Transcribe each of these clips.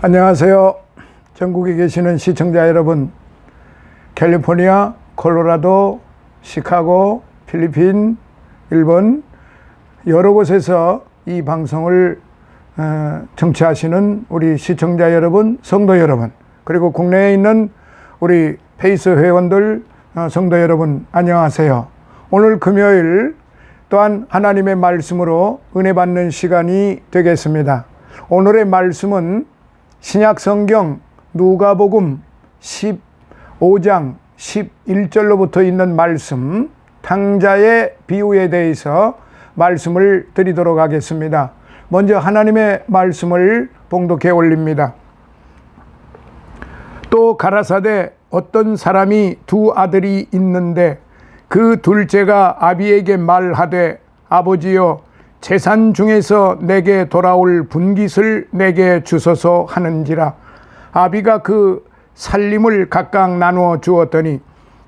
안녕하세요. 전국에 계시는 시청자 여러분, 캘리포니아, 콜로라도, 시카고, 필리핀, 일본 여러 곳에서 이 방송을 청취하시는 우리 시청자 여러분, 성도 여러분, 그리고 국내에 있는 우리 페이스 회원들, 성도 여러분, 안녕하세요. 오늘 금요일 또한 하나님의 말씀으로 은혜 받는 시간이 되겠습니다. 오늘의 말씀은 신약 성경 누가복음 15장 11절로부터 있는 말씀, 탕자의 비유에 대해서 말씀을 드리도록 하겠습니다. 먼저 하나님의 말씀을 봉독해 올립니다. 또 가라사대 어떤 사람이 두 아들이 있는데 그 둘째가 아비에게 말하되 아버지여 재산 중에서 내게 돌아올 분깃을 내게 주소서 하는지라. 아비가 그 살림을 각각 나누어 주었더니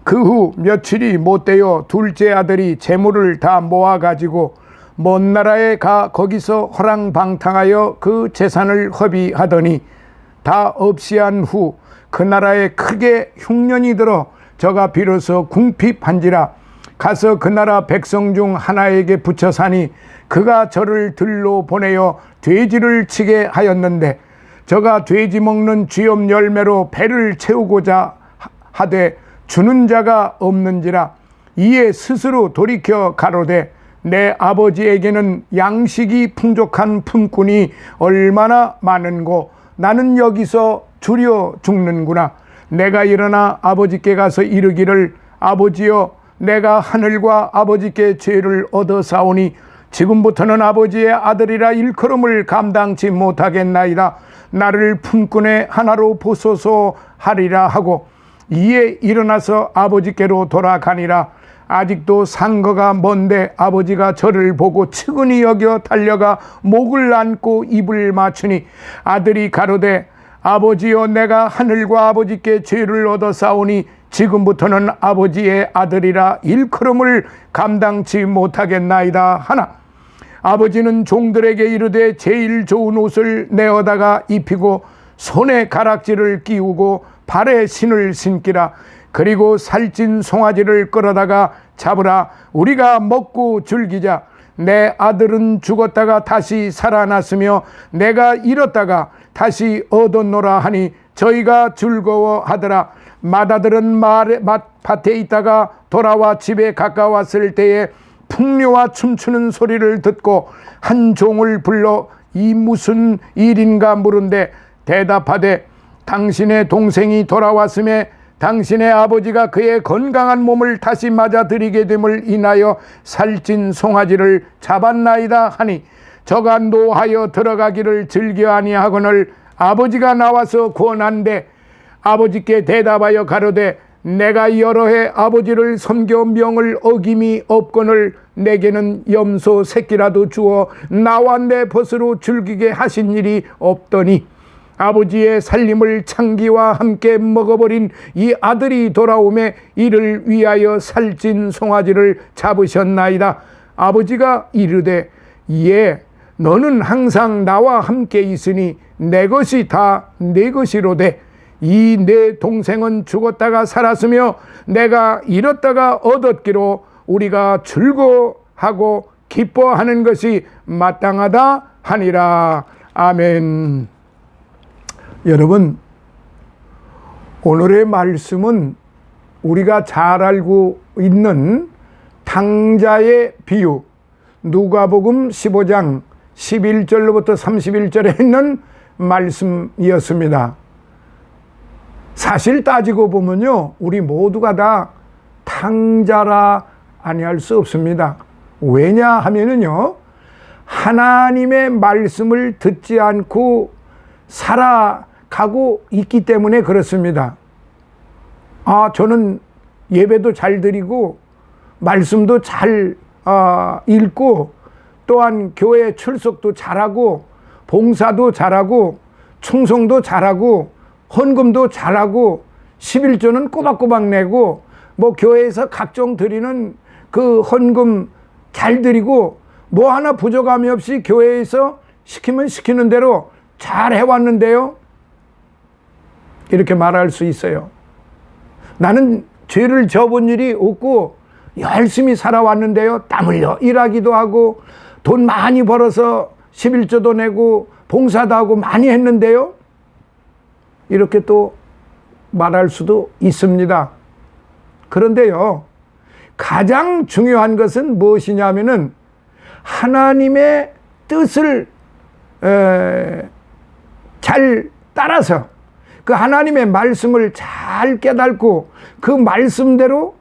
그 후 며칠이 못되어 둘째 아들이 재물을 다 모아 가지고 먼 나라에 가 거기서 허랑방탕하여 그 재산을 허비하더니 다 없이한 후 그 나라에 크게 흉년이 들어 저가 비로소 궁핍한지라. 가서 그 나라 백성 중 하나에게 붙여 사니 그가 저를 들로 보내어 돼지를 치게 하였는데 저가 돼지 먹는 쥐염 열매로 배를 채우고자 하되 주는 자가 없는지라. 이에 스스로 돌이켜 가로되 내 아버지에게는 양식이 풍족한 품꾼이 얼마나 많은고 나는 여기서 주려 죽는구나. 내가 일어나 아버지께 가서 이르기를 아버지여 내가 하늘과 아버지께 죄를 얻어 사오니 지금부터는 아버지의 아들이라 일컬음을 감당치 못하겠나이다. 나를 품꾼의 하나로 보소서 하리라 하고 이에 일어나서 아버지께로 돌아가니라. 아직도 상거가 먼데 아버지가 저를 보고 측은히 여겨 달려가 목을 안고 입을 맞추니 아들이 가로되 아버지여 내가 하늘과 아버지께 죄를 얻어 싸우니 지금부터는 아버지의 아들이라 일컬음을 감당치 못하겠나이다 하나 아버지는 종들에게 이르되 제일 좋은 옷을 내어다가 입히고 손에 가락지를 끼우고 발에 신을 신기라. 그리고 살찐 송아지를 끌어다가 잡으라. 우리가 먹고 즐기자. 내 아들은 죽었다가 다시 살아났으며 내가 잃었다가 다시 얻었노라 하니 저희가 즐거워하더라. 맏아들은 밭에 있다가 돌아와 집에 가까웠을 때에 풍류와 춤추는 소리를 듣고 한 종을 불러 이 무슨 일인가 물은데 대답하되 당신의 동생이 돌아왔음에 당신의 아버지가 그의 건강한 몸을 다시 맞아들이게 됨을 인하여 살찐 송아지를 잡았나이다 하니 저가 노하여 들어가기를 즐겨 아니하거늘 아버지가 나와서 권한대 아버지께 대답하여 가로되 내가 여러 해 아버지를 섬겨 명을 어김이 없거늘 내게는 염소 새끼라도 주어 나와 내 벗으로 즐기게 하신 일이 없더니 아버지의 살림을 창기와 함께 먹어버린 이 아들이 돌아오매 이를 위하여 살찐 송아지를 잡으셨나이다. 아버지가 이르되 예 너는 항상 나와 함께 있으니 내 것이 다 내 것이로되 이 내 동생은 죽었다가 살았으며 내가 잃었다가 얻었기로 우리가 즐거워하고 기뻐하는 것이 마땅하다 하니라. 아멘. 여러분, 오늘의 말씀은 우리가 잘 알고 있는 탕자의 비유, 누가복음 15장 11절로부터 31절에 있는 말씀이었습니다. 사실 따지고 보면요, 우리 모두가 다 탕자라 아니할 수 없습니다. 왜냐하면요, 하나님의 말씀을 듣지 않고 살아가고 있기 때문에 그렇습니다. 저는 예배도 잘 드리고 말씀도 잘 읽고 또한 교회 출석도 잘하고 봉사도 잘하고 충성도 잘하고 헌금도 잘하고 11조는 꼬박꼬박 내고 교회에서 각종 드리는 그 헌금 잘 드리고 뭐 하나 부족함이 없이 교회에서 시키면 시키는 대로 잘 해왔는데요. 이렇게 말할 수 있어요. 나는 죄를 져본 일이 없고 열심히 살아왔는데요. 땀 흘려 일하기도 하고 돈 많이 벌어서 11조도 내고 봉사도 하고 많이 했는데요. 이렇게 또 말할 수도 있습니다. 그런데요, 가장 중요한 것은 무엇이냐면은 하나님의 뜻을 잘 따라서 그 하나님의 말씀을 잘 깨닫고 그 말씀대로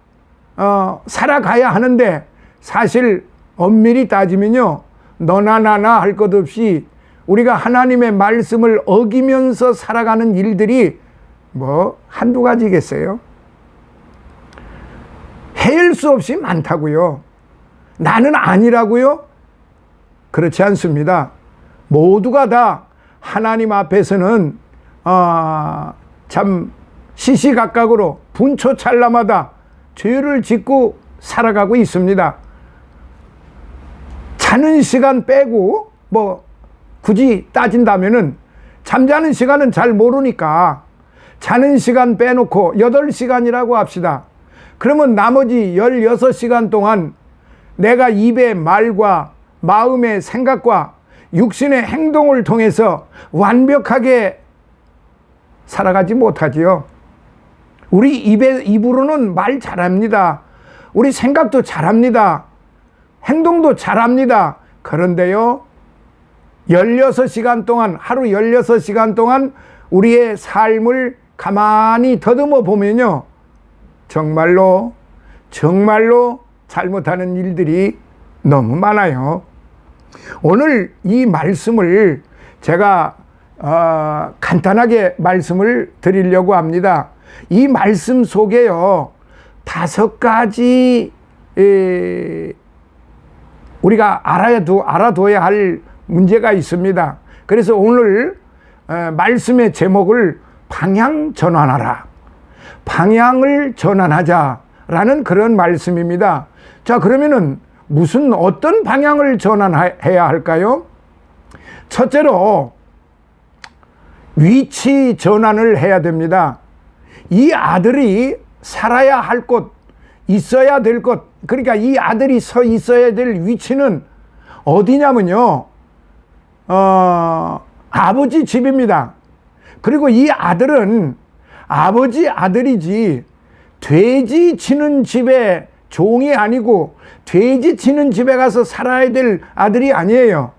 살아가야 하는데, 사실 엄밀히 따지면요, 너나 나나 할 것 없이 우리가 하나님의 말씀을 어기면서 살아가는 일들이 뭐 한두 가지겠어요? 헤일 수 없이 많다고요. 나는 아니라고요? 그렇지 않습니다. 모두가 다 하나님 앞에서는 참 시시각각으로 분초찰나마다 죄를 짓고 살아가고 있습니다. 자는 시간 빼고 뭐 굳이 따진다면은 잠자는 시간은 잘 모르니까 자는 시간 빼놓고 8시간이라고 합시다. 그러면 나머지 16시간 동안 내가 입의 말과 마음의 생각과 육신의 행동을 통해서 완벽하게 살아가지 못하지요. 우리 입으로는 말 잘합니다. 우리 생각도 잘합니다. 행동도 잘합니다. 그런데요, 16시간 동안, 하루 16시간 동안 우리의 삶을 가만히 더듬어 보면요, 정말로 잘못하는 일들이 너무 많아요. 오늘 이 말씀을 제가 간단하게 말씀을 드리려고 합니다. 이 말씀 속에요, 5가지 우리가 알아둬야 할 문제가 있습니다. 그래서 오늘 말씀의 제목을 방향 전환하라, 방향을 전환하자라는 그런 말씀입니다. 자, 그러면은 어떤 방향을 전환해야 할까요? 첫째로 위치 전환을 해야 됩니다. 이 아들이 살아야 할 곳, 있어야 될 곳, 그러니까 이 아들이 서 있어야 될 위치는 어디냐면요, 아버지 집입니다. 그리고 이 아들은 아버지 아들이지 돼지 치는 집의 종이 아니고 돼지 치는 집에 가서 살아야 될 아들이 아니에요.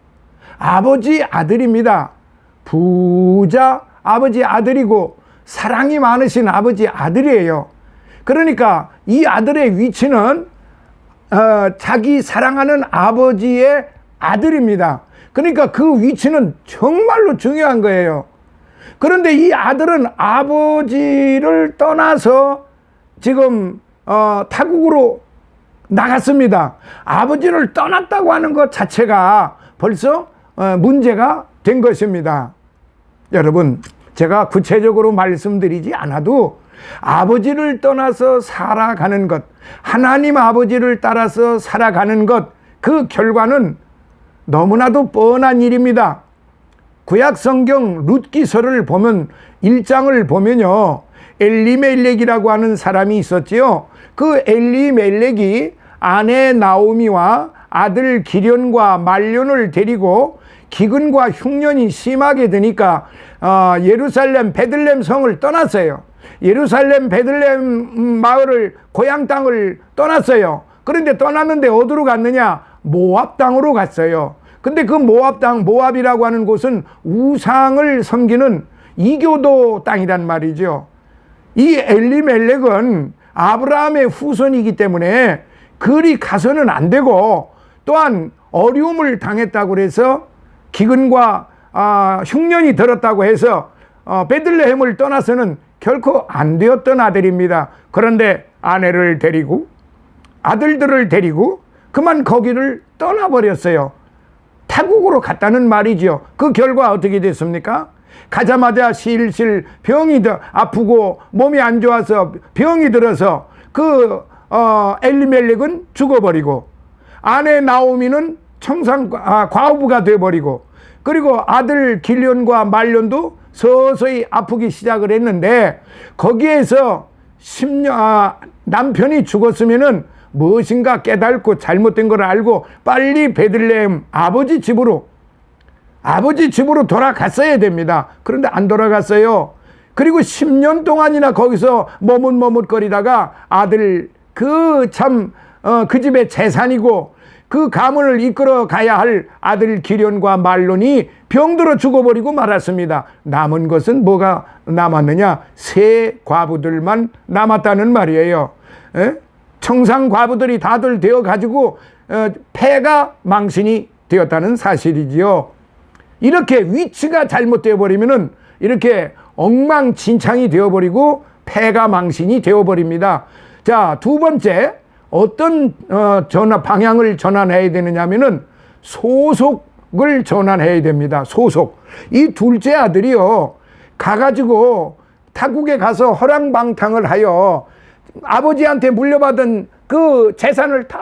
아버지 아들입니다. 부자 아버지 아들이고 사랑이 많으신 아버지 아들이에요. 그러니까 이 아들의 위치는 자기 사랑하는 아버지의 아들입니다. 그러니까 그 위치는 정말로 중요한 거예요. 그런데 이 아들은 아버지를 떠나서 지금 타국으로 나갔습니다. 아버지를 떠났다고 하는 것 자체가 벌써 문제가 된 것입니다. 여러분, 제가 구체적으로 말씀드리지 않아도 아버지를 떠나서 살아가는 것, 하나님 아버지를 따라서 살아가는 것, 그 결과는 너무나도 뻔한 일입니다. 구약 성경 룻기서를 보면 1장을 보면요, 엘리멜렉이라고 하는 사람이 있었지요. 그 엘리멜렉이 아내 나오미와 아들 기련과 말론을 데리고 기근과 흉년이 심하게 드니까 예루살렘 베들레헴 성을 떠났어요. 예루살렘 베들레헴 마을을, 고향 땅을 떠났어요. 그런데 떠났는데 어디로 갔느냐? 모압 땅으로 갔어요. 근데 그 모압 땅, 모압이라고 하는 곳은 우상을 섬기는 이교도 땅이란 말이죠. 이 엘리멜렉은 아브라함의 후손이기 때문에 그리 가서는 안 되고, 또한 어려움을 당했다고 해서 기근과 흉년이 들었다고 해서 베들레헴을 떠나서는 결코 안 되었던 아들입니다. 그런데 아내를 데리고 아들들을 데리고 그만 거기를 떠나버렸어요. 타국으로 갔다는 말이죠. 그 결과 어떻게 됐습니까? 가자마자 실실 병이 아프고 몸이 안 좋아서 병이 들어서 그 엘리멜렉은 죽어버리고, 아내 나오미는 과부가 돼버리고, 그리고 아들 길련과 말련도 서서히 아프기 시작을 했는데, 거기에서 10년, 남편이 죽었으면은 무엇인가 깨닫고 잘못된 걸 알고 빨리 베들레헴 아버지 집으로 돌아갔어야 됩니다. 그런데 안 돌아갔어요. 그리고 10년 동안이나 거기서 머뭇머뭇거리다가 아들, 그 집의 재산이고 그 가문을 이끌어 가야 할 아들 기련과 말론이 병들어 죽어버리고 말았습니다. 남은 것은 뭐가 남았느냐? 세 과부들만 남았다는 말이에요. 청상 과부들이 다들 되어가지고 폐가 망신이 되었다는 사실이지요. 이렇게 위치가 잘못되어 버리면은 이렇게 엉망진창이 되어버리고 폐가 망신이 되어버립니다. 자, 두 번째, 어떤 방향을 전환해야 되느냐면은 소속을 전환해야 됩니다. 소속. 이 둘째 아들이요, 가가지고 타국에 가서 허랑방탕을 하여 아버지한테 물려받은 그 재산을 다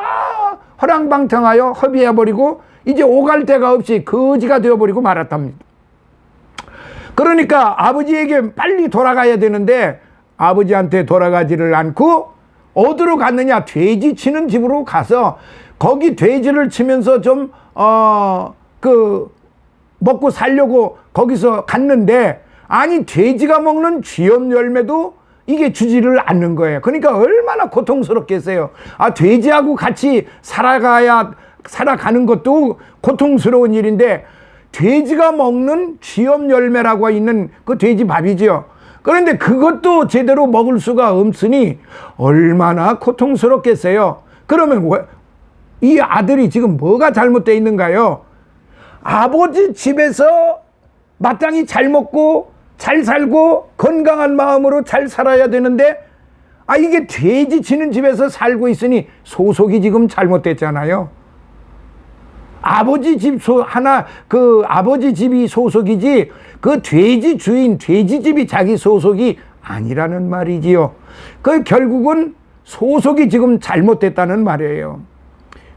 허랑방탕하여 허비해버리고 이제 오갈 데가 없이 거지가 되어버리고 말았답니다. 그러니까 아버지에게 빨리 돌아가야 되는데 아버지한테 돌아가지를 않고 어디로 갔느냐? 돼지 치는 집으로 가서 거기 돼지를 치면서 좀 먹고 살려고 거기서 갔는데, 아니 돼지가 먹는 쥐염 열매도 이게 주지를 않는 거예요. 그러니까 얼마나 고통스럽겠어요. 돼지하고 같이 살아가는 것도 고통스러운 일인데, 돼지가 먹는 쥐염 열매라고 있는 그 돼지 밥이죠. 그런데 그것도 제대로 먹을 수가 없으니 얼마나 고통스럽겠어요. 그러면 이 아들이 지금 뭐가 잘못되어 있는가요? 아버지 집에서 마땅히 잘 먹고 잘 살고 건강한 마음으로 잘 살아야 되는데, 이게 돼지 치는 집에서 살고 있으니 소속이 지금 잘못됐잖아요. 아버지 집 아버지 집이 소속이지 그 돼지 주인 돼지 집이 자기 소속이 아니라는 말이지요. 결국은 소속이 지금 잘못됐다는 말이에요.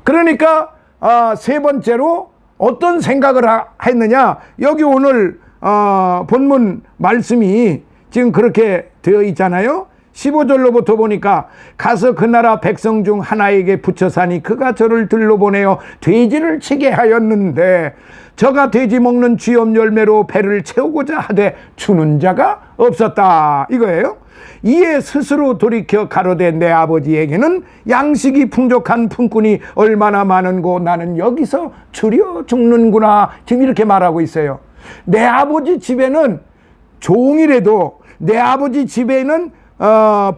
그러니까 세 번째로 어떤 생각을 했느냐? 여기 오늘 본문 말씀이 지금 그렇게 되어 있잖아요. 15절로부터 보니까 가서 그 나라 백성 중 하나에게 붙여 사니 그가 저를 들러 보내어 돼지를 치게 하였는데 저가 돼지 먹는 쥐염 열매로 배를 채우고자 하되 주는 자가 없었다, 이거예요. 이에 스스로 돌이켜 가로되 내 아버지에게는 양식이 풍족한 품꾼이 얼마나 많은고 나는 여기서 줄여 죽는구나, 지금 이렇게 말하고 있어요. 내 아버지 집에는 종이라도, 내 아버지 집에는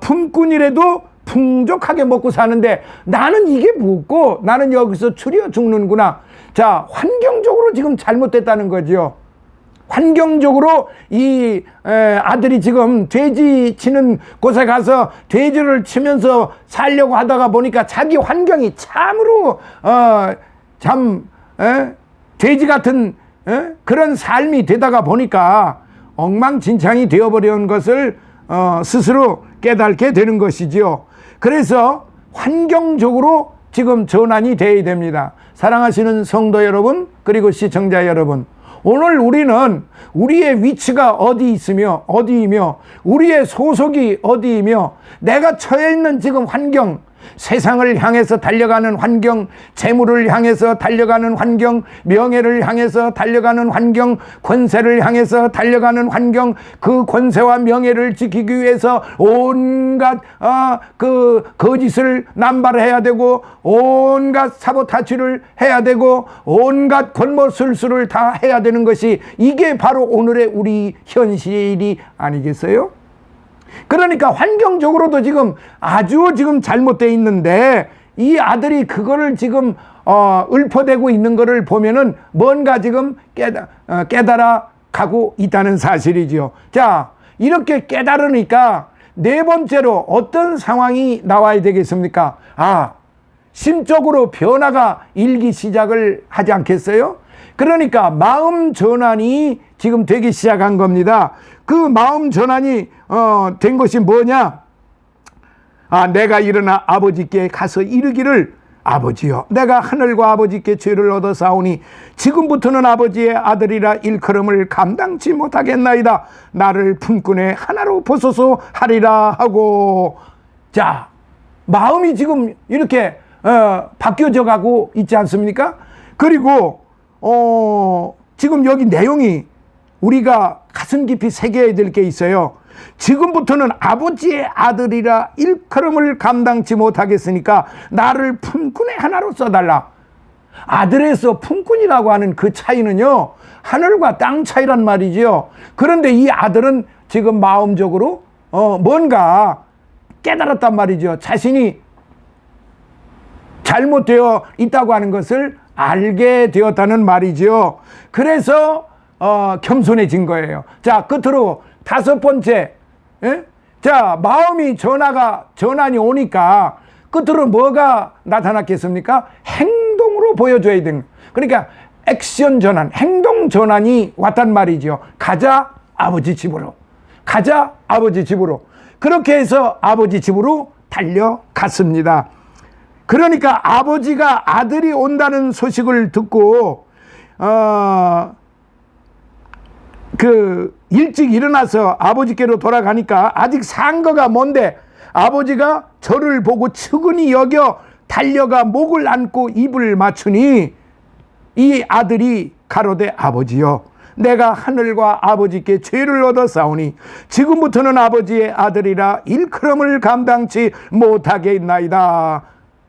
품꾼이라도 풍족하게 먹고 사는데 나는 이게 묻고 나는 여기서 추려 죽는구나. 자, 환경적으로 지금 잘못됐다는 거죠. 환경적으로 이 아들이 지금 돼지 치는 곳에 가서 돼지를 치면서 살려고 하다가 보니까 자기 환경이 참으로 돼지 같은 그런 삶이 되다가 보니까 엉망진창이 되어버린 것을 스스로 깨닫게 되는 것이지요. 그래서 환경적으로 지금 전환이 되어야 됩니다. 사랑하시는 성도 여러분, 그리고 시청자 여러분, 오늘 우리는 우리의 위치가 어디이며 우리의 소속이 어디이며 내가 처해 있는 지금 환경, 세상을 향해서 달려가는 환경, 재물을 향해서 달려가는 환경, 명예를 향해서 달려가는 환경, 권세를 향해서 달려가는 환경, 그 권세와 명예를 지키기 위해서 온갖 거짓을 남발해야 되고 온갖 사보타치를 해야 되고 온갖 권모술수를 다 해야 되는 것이 이게 바로 오늘의 우리 현실이 아니겠어요? 그러니까 환경적으로도 지금 아주 지금 잘못되어 있는데 이 아들이 그거를 지금 읊어대고 있는 거를 보면은 뭔가 지금 깨달아 가고 있다는 사실이지요. 자, 이렇게 깨달으니까 네 번째로 어떤 상황이 나와야 되겠습니까? 심적으로 변화가 일기 시작을 하지 않겠어요? 그러니까 마음 전환이 지금 되기 시작한 겁니다. 그 마음 전환이 된 것이 뭐냐? 내가 일어나 아버지께 가서 이르기를 아버지여, 내가 하늘과 아버지께 죄를 얻어 싸우니 지금부터는 아버지의 아들이라 일컬음을 감당치 못하겠나이다. 나를 품꾼의 하나로 보소서 하리라 하고. 자, 마음이 지금 이렇게 바뀌어져 가고 있지 않습니까? 그리고 지금 여기 내용이 우리가 가슴 깊이 새겨야 될 게 있어요. 지금부터는 아버지의 아들이라 일컬음을 감당치 못하겠으니까 나를 품꾼의 하나로 써달라. 아들에서 품꾼이라고 하는 그 차이는요, 하늘과 땅 차이란 말이죠. 그런데 이 아들은 지금 마음적으로 뭔가 깨달았단 말이죠. 자신이 잘못되어 있다고 하는 것을 알게 되었다는 말이죠. 그래서 겸손해진 거예요. 자, 끝으로 5번째, 자, 마음이 전환이 오니까 끝으로 뭐가 나타났겠습니까? 행동으로 보여줘야 되는. 그러니까 액션 전환, 행동 전환이 왔단 말이죠. 가자, 아버지 집으로. 가자, 아버지 집으로. 그렇게 해서 아버지 집으로 달려갔습니다. 그러니까 아버지가 아들이 온다는 소식을 듣고 일찍 일어나서 아버지께로 돌아가니까 아직 상거가 뭔데 아버지가 저를 보고 측은히 여겨 달려가 목을 안고 입을 맞추니 이 아들이 가로되 아버지여, 내가 하늘과 아버지께 죄를 얻어 싸우니 지금부터는 아버지의 아들이라 일컬음을 감당치 못하겠나이다.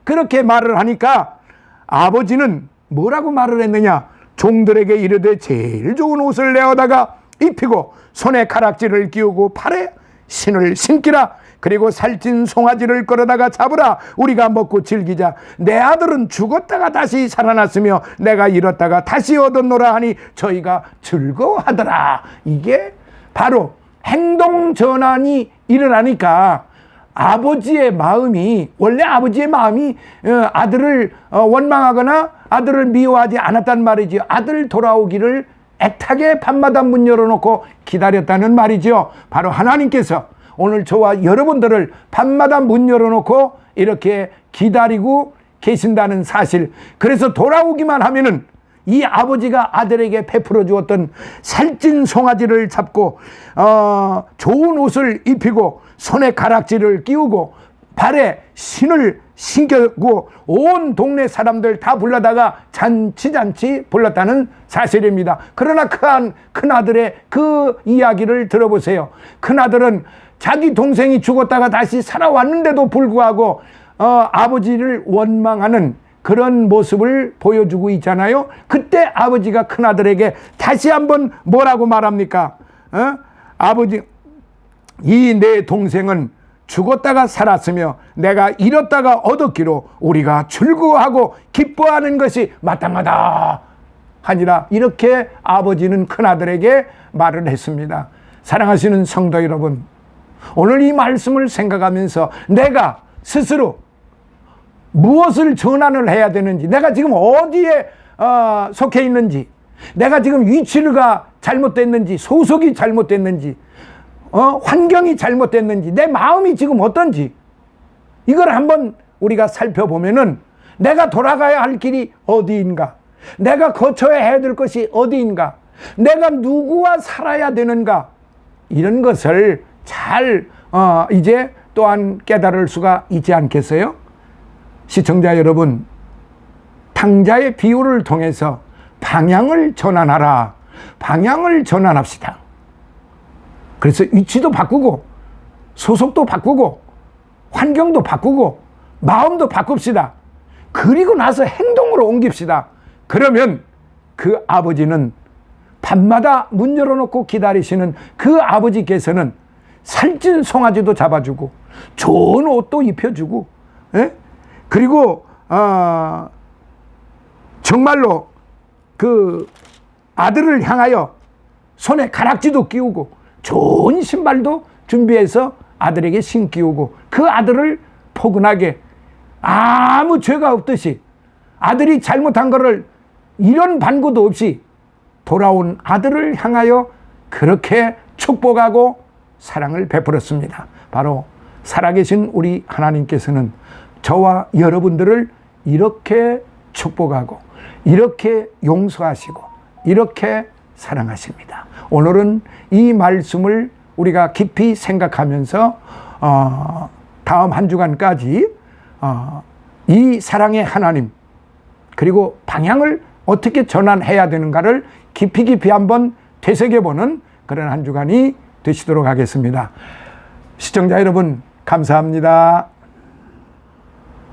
그렇게 말을 하니까 아버지는 뭐라고 말을 했느냐? 종들에게 이르되 제일 좋은 옷을 내어다가 입히고 손에 가락지를 끼우고 팔에 신을 신기라. 그리고 살찐 송아지를 끌어다가 잡으라. 우리가 먹고 즐기자. 내 아들은 죽었다가 다시 살아났으며 내가 잃었다가 다시 얻었노라 하니 저희가 즐거워하더라. 이게 바로 행동 전환이 일어나니까 아버지의 마음이, 원래 아버지의 마음이 아들을 원망하거나 아들을 미워하지 않았단 말이죠. 아들 돌아오기를 애타게 밤마다 문 열어놓고 기다렸다는 말이죠. 바로 하나님께서 오늘 저와 여러분들을 밤마다 문 열어놓고 이렇게 기다리고 계신다는 사실. 그래서 돌아오기만 하면은 이 아버지가 아들에게 베풀어 주었던 살찐 송아지를 잡고 좋은 옷을 입히고 손에 가락지를 끼우고 발에 신을 신겼고 온 동네 사람들 다 불러다가 잔치 불렀다는 사실입니다. 그러나 큰 아들의 그 이야기를 들어보세요. 큰 아들은 자기 동생이 죽었다가 다시 살아왔는데도 불구하고 아버지를 원망하는 그런 모습을 보여주고 있잖아요. 그때 아버지가 큰 아들에게 다시 한번 뭐라고 말합니까? 아버지, 이 내 동생은 죽었다가 살았으며 내가 잃었다가 얻었기로 우리가 즐거워하고 기뻐하는 것이 마땅하다 하니라. 이렇게 아버지는 큰아들에게 말을 했습니다. 사랑하시는 성도 여러분, 오늘 이 말씀을 생각하면서 내가 스스로 무엇을 전환을 해야 되는지, 내가 지금 어디에 속해 있는지, 내가 지금 위치가 잘못됐는지, 소속이 잘못됐는지, 환경이 잘못됐는지, 내 마음이 지금 어떤지, 이걸 한번 우리가 살펴보면은 내가 돌아가야 할 길이 어디인가, 내가 거쳐야 해야 될 것이 어디인가, 내가 누구와 살아야 되는가, 이런 것을 잘 이제 또한 깨달을 수가 있지 않겠어요? 시청자 여러분, 탕자의 비유를 통해서 방향을 전환하라. 방향을 전환합시다. 그래서 위치도 바꾸고 소속도 바꾸고 환경도 바꾸고 마음도 바꿉시다. 그리고 나서 행동으로 옮깁시다. 그러면 그 아버지는 밤마다 문 열어놓고 기다리시는 그 아버지께서는 살찐 송아지도 잡아주고 좋은 옷도 입혀주고, 그리고 정말로 그 아들을 향하여 손에 가락지도 끼우고 좋은 신발도 준비해서 아들에게 신기우고 그 아들을 포근하게 아무 죄가 없듯이 아들이 잘못한 거를 이런 반구도 없이 돌아온 아들을 향하여 그렇게 축복하고 사랑을 베풀었습니다. 바로 살아계신 우리 하나님께서는 저와 여러분들을 이렇게 축복하고 이렇게 용서하시고 이렇게 사랑하십니다. 오늘은 이 말씀을 우리가 깊이 생각하면서 다음 한 주간까지 이 사랑의 하나님 그리고 방향을 어떻게 전환해야 되는가를 깊이 한번 되새겨보는 그런 한 주간이 되시도록 하겠습니다. 시청자 여러분 감사합니다.